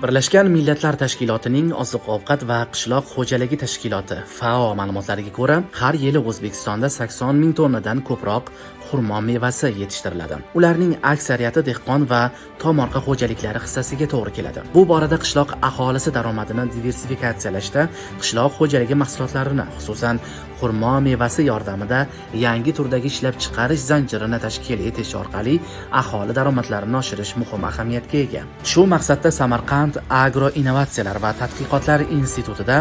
Birlashgan Millatlar Tashkilotining Oziq-ovqat va qishloq xo'jaligi tashkiloti FAO ma'lumotlariga ko'ra, har yili O'zbekistonda 80 ming tonnadan ko'proq xurmo mevasi yetishtiriladi. Ularning aksariyati dehqon va tomorqa xo'jaliklari hissasiga to'g'ri keladi. Bu borada qishloq aholisi daromadini diversifikatsiyalashda qishloq xo'jaligi mahsulotlarini, xususan xurmo mevasi yordamida yangi turdagi ishlab chiqarish zanjirini tashkil etish orqali aholi daromadlarini oshirish muhim ahamiyatga ega. Shu maqsadda Samarqand Agro innovatsiyalar va tadqiqotlar institutida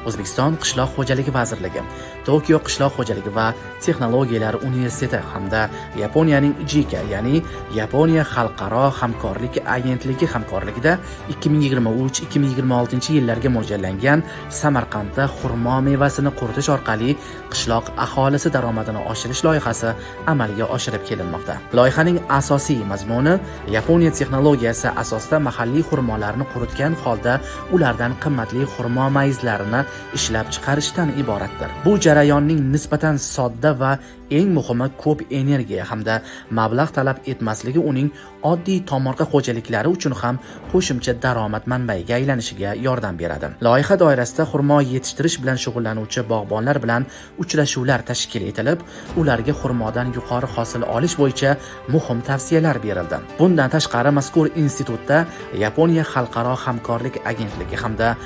O'zbekiston Qishloq xo'jaligi vazirligi, Tokio Qishloq xo'jaligi va texnologiyalar universiteti hamda Yaponiyaning JICA, ya'ni Yaponiya xalqaro hamkorlik agentligi hamkorligida 2023-2026 yillarga mo'ljallangan Samarqandda xurmo mevasini quritish orqali qishloq aholisi daromadini oshirish loyihasi amalga oshirib kelinmoqda. Loyihaning asosiy mazmuni Yaponiya texnologiyasi asosida mahalliy xurmolarni quritgan holda ulardan qimmatli xurmo mayizlarini ishlab chiqarishdan iboratdir. Bu jarayonning nisbatan sodda va eng muhimi ko'p energiya hamda mablag' talab etmasligi uning oddiy tomorqa xo'jaliklari uchun ham qo'shimcha daromad manbaiga aylanishiga yordam beradi. Loyiha doirasida xurmo yetishtirish bilan shug'ullanuvchi bog'bonlar bilan uchrashuvlar tashkil etilib, ularga xurmodan yuqori hosil olish bo'yicha muhim tavsiyalar berildi. Bundan tashqari mazkur institutda Yaponiya xalqaro hamkorlik agentligi hamda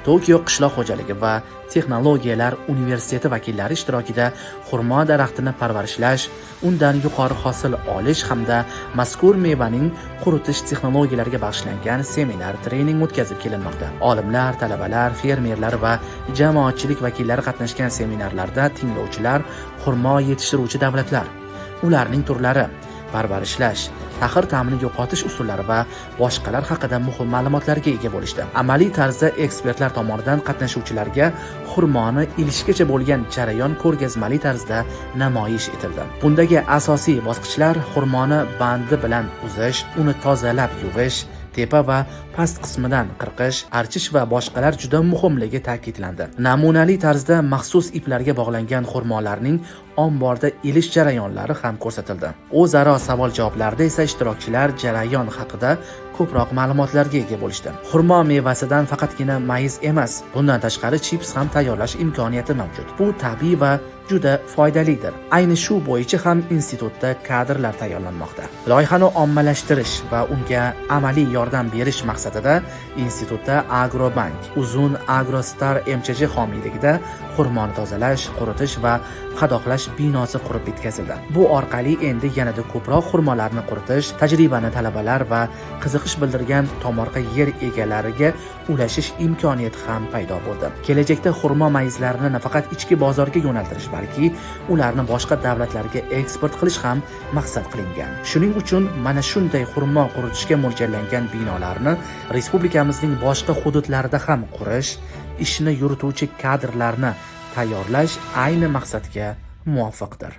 Tokio qishloq xo'jaligi va texnologiyalar universiteti vakillari ishtirokida xurmo daraxtini parvarishlash, undan yuqori hosil olish hamda mazkur mevaning quritish texnologiyalariga bag'ishlangan seminar trening o'tkazib kelinmoqda. Olimlar, talabalar, fermerlar va jamoatchilik vakillari qatnashgan seminarlarda tinglovchilar xurmo yetishtiruvchi davlatlar, ularning turlari, parvarishlash, tahir ta'mini yo'qotish usullari va boshqalar haqida muhim ma'lumotlarga ega bo'lishdi. Amaliy tarzda ekspertlar tomonidan qatnashuvchilarga xurmoni ilishgacha bo'lgan jarayon ko'rgazmali tarzda namoyish etildi. Bundagi asosiy bosqichlar xurmoni bandi bilan uzish, uni tozalab yuvish, tepa va past qismidan qirqish, archish va boshqalar juda muhimligi ta'kidlandi. Namunali tarzda maxsus iplarga bog'langan xurmolarning omborda ilish jarayonlari ham ko'rsatildi. O'zaro savol-javoblarda esa ishtirokchilar jarayon haqida ko'proq ma'lumotlarga ega bo'lishdi. Xurmo mevasidan faqatgina mayiz emas, bundan tashqari chips ham tayyorlash imkoniyati mavjud. Bu tabiiy va juda foydalidir. Ayni shu bo'yicha ham institutda kadrlar tayyorlanmoqda. Loyihani ommalashtirish va unga amaliy yordam berish maqsadida institutda Agrobank, Uzun Agrostar MChJ homiyligida xurmoni tozalash, quritish va qadoqlash binosi qurib bitkazildi. Bu orqali endi yanada ko'proq xurmolarni quritish, tajribani talabalar va qiziqish bildirgan tomorqa yer egalariga ulashish imkoniyati ham paydo bo'ldi. Kelajakda xurmo mayizlarini nafaqat ichki bozorga yo'naltirish, balki ularni boshqa davlatlarga eksport qilish ham maqsad qilingan. Shuning uchun mana shunday xurmo quritishga mo'ljallangan binolarni respublikamizning boshqa hududlarida ham qurish, ishni yurituvchi kadrlarni tayyorlash ayni maqsadga muvofiqdir.